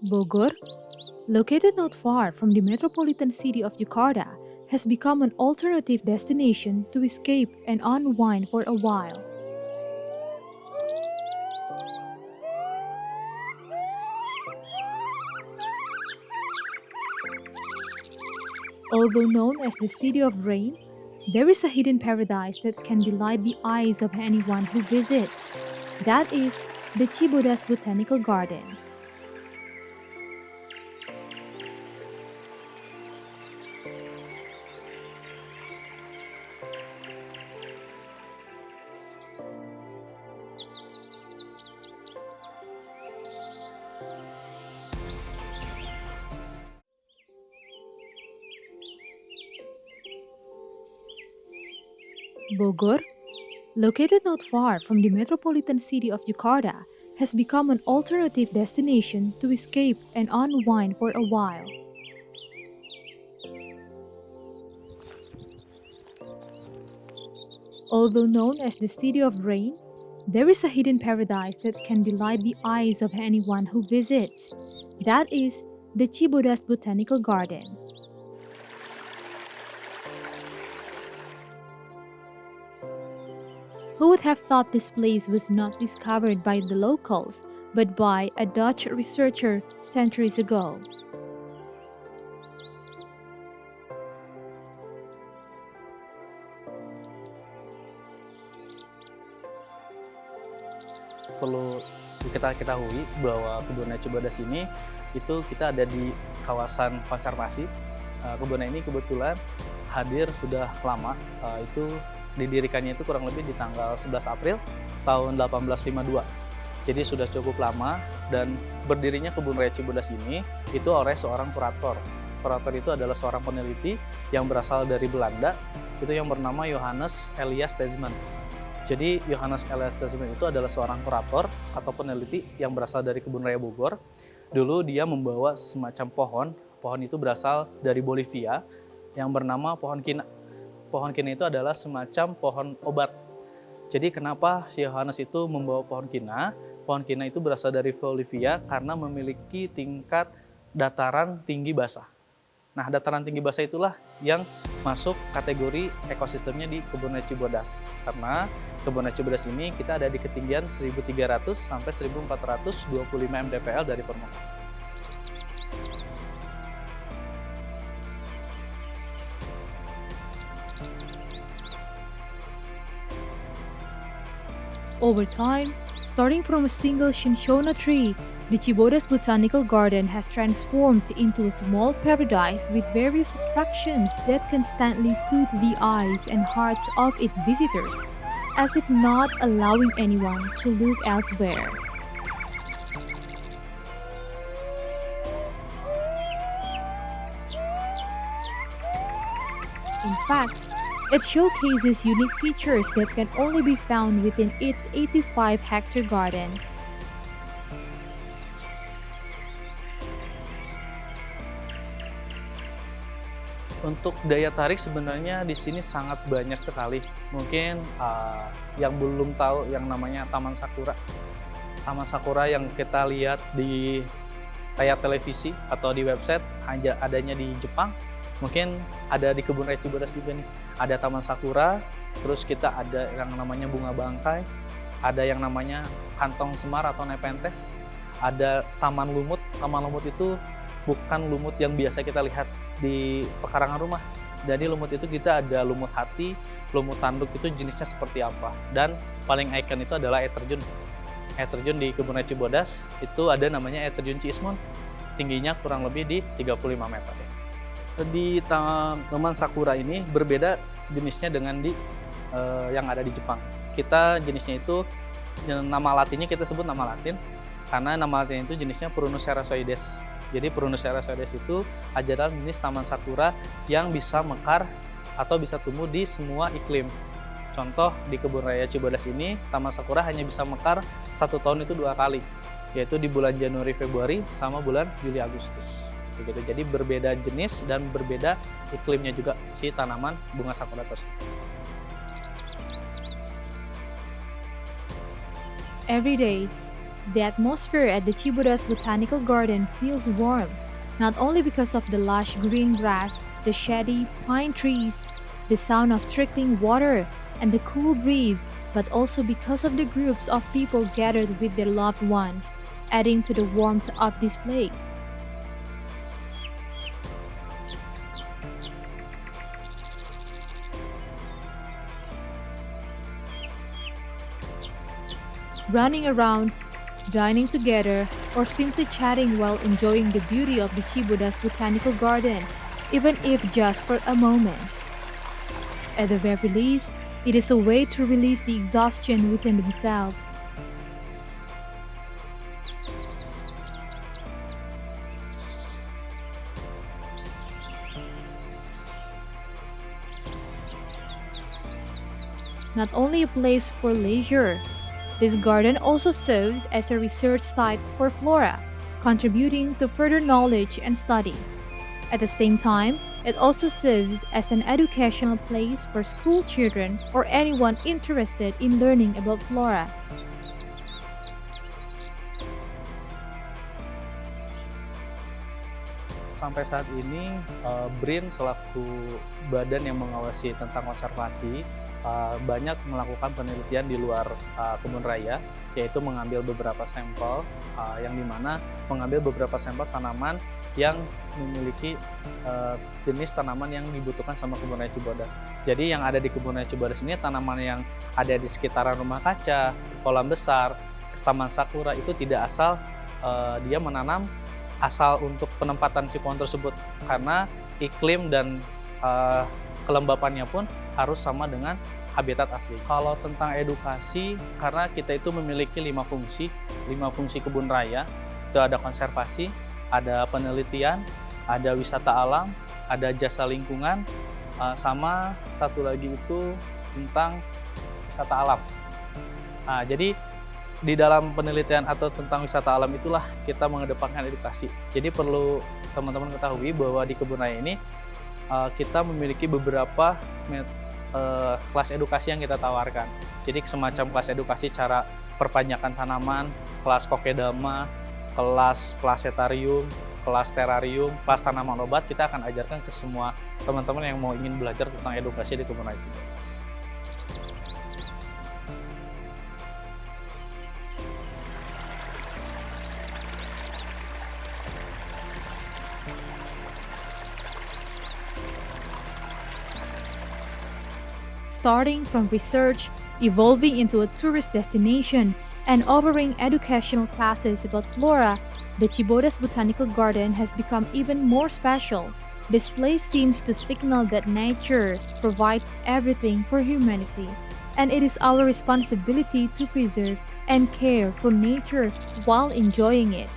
Bogor, located not far from the metropolitan city of Jakarta, has become an alternative destination to escape and unwind for a while. Although known as the City of Rain, there is a hidden paradise that can delight the eyes of anyone who visits. That is the Cibodas Botanical Garden. Bogor, located not far from the metropolitan city of Jakarta, has become an alternative destination to escape and unwind for a while. Although known as the City of Rain, there is a hidden paradise that can delight the eyes of anyone who visits. That is the Cibodas Botanical Garden. Who would have thought this place was not discovered by the locals, but by a Dutch researcher centuries ago? Perlu kita ketahui bahwa kebun raya Cibodas ini itu kita ada di kawasan konservasi. Kebun raya ini kebetulan hadir sudah lama, itu didirikannya itu kurang lebih di tanggal 11 April tahun 1852. Jadi sudah cukup lama, dan berdirinya kebun raya Cibodas ini itu oleh seorang kurator. Kurator itu adalah seorang peneliti yang berasal dari Belanda, itu yang bernama Johannes Elias Tasman. Jadi Johannes Elias Tasman itu adalah seorang kurator atau peneliti yang berasal dari kebun raya Bogor. Dulu dia membawa semacam pohon itu berasal dari Bolivia yang bernama pohon kina. Pohon kina itu adalah semacam pohon obat. Jadi kenapa si Johannes itu membawa pohon kina? Pohon kina itu berasal dari Bolivia karena memiliki tingkat dataran tinggi basah. Nah, dataran tinggi basah itulah yang masuk kategori ekosistemnya di kebun raya Cibodas. Karena kebun raya Cibodas ini kita ada di ketinggian 1.300 sampai 1.425 mdpl dari permukaan. Over time, starting from a single cinchona tree, the Cibodas Botanical Garden has transformed into a small paradise with various attractions that constantly soothe the eyes and hearts of its visitors, as if not allowing anyone to look elsewhere. In fact, it showcases unique features that can only be found within its 85-hectare garden. Untuk daya tarik sebenarnya di sini sangat banyak sekali. Mungkin yang belum tahu yang namanya Taman Sakura. Taman Sakura yang kita lihat di layar televisi atau di website hanya adanya di Jepang. Mungkin ada di kebun raya Cibodas juga nih. Ada Taman Sakura, terus kita ada yang namanya bunga bangkai, ada yang namanya kantong semar atau nepenthes, ada taman lumut. Taman lumut itu bukan lumut yang biasa kita lihat di pekarangan rumah. Jadi lumut itu kita ada lumut hati, lumut tanduk itu jenisnya seperti apa. Dan paling ikon itu adalah air terjun. Air terjun di kebun raya Cibodas itu ada namanya air terjun Ciismon. Tingginya kurang lebih di 35 meter. Di Taman Sakura ini berbeda jenisnya dengan yang ada di Jepang. Kita jenisnya itu, nama latinnya kita sebut nama latin, karena nama latin itu jenisnya Prunus ceratoides. Jadi Prunus ceratoides itu adalah jenis taman sakura yang bisa mekar atau bisa tumbuh di semua iklim. Contoh di kebun raya Cibodas ini, taman sakura hanya bisa mekar 1 tahun itu 2 kali, yaitu di bulan Januari Februari sama bulan Juli Agustus. kayak gitu. Jadi berbeda jenis dan berbeda iklimnya juga si tanaman bunga sakura tersebut. Every day, the atmosphere at the Chibodas Botanical Garden feels warm, not only because of the lush green grass, the shady pine trees, the sound of trickling water, and the cool breeze, but also because of the groups of people gathered with their loved ones, adding to the warmth of this place. Running around, dining together, or simply chatting while enjoying the beauty of the Chibodas Botanical Garden, even if just for a moment. At the very least, it is a way to release the exhaustion within themselves. Not only a place for leisure, this garden also serves as a research site for flora, contributing to further knowledge and study. At the same time, it also serves as an educational place for school children or anyone interested in learning about flora. Sampai saat ini, BRIN selaku badan yang mengawasi tentang konservasi banyak melakukan penelitian di luar kebun raya, yaitu mengambil beberapa sampel, yang dimana mengambil beberapa sampel tanaman yang memiliki jenis tanaman yang dibutuhkan sama kebun raya Cibodas. Jadi yang ada di kebun raya Cibodas ini tanaman yang ada di sekitaran rumah kaca, kolam besar, taman sakura itu tidak asal dia menanam asal untuk penempatan si pohon tersebut, karena iklim dan kelembapannya pun harus sama dengan habitat asli. Kalau tentang edukasi, karena kita itu memiliki 5 fungsi kebun raya, itu ada konservasi, ada penelitian, ada wisata alam, ada jasa lingkungan, sama satu lagi itu tentang wisata alam. Nah, jadi di dalam penelitian atau tentang wisata alam itulah kita mengedepankan edukasi. Jadi perlu teman-teman ketahui bahwa di kebun raya ini kita memiliki beberapa kelas edukasi yang kita tawarkan. Jadi semacam kelas edukasi cara perpanjangan tanaman, kelas kokedama, kelas plasetarium, kelas terarium, kelas tanaman obat. Kita akan ajarkan ke semua teman-teman yang mau ingin belajar tentang edukasi di kebun raya Cibodas. Starting from research, evolving into a tourist destination, and offering educational classes about flora, the Chibodas Botanical Garden has become even more special. This place seems to signal that nature provides everything for humanity, and it is our responsibility to preserve and care for nature while enjoying it.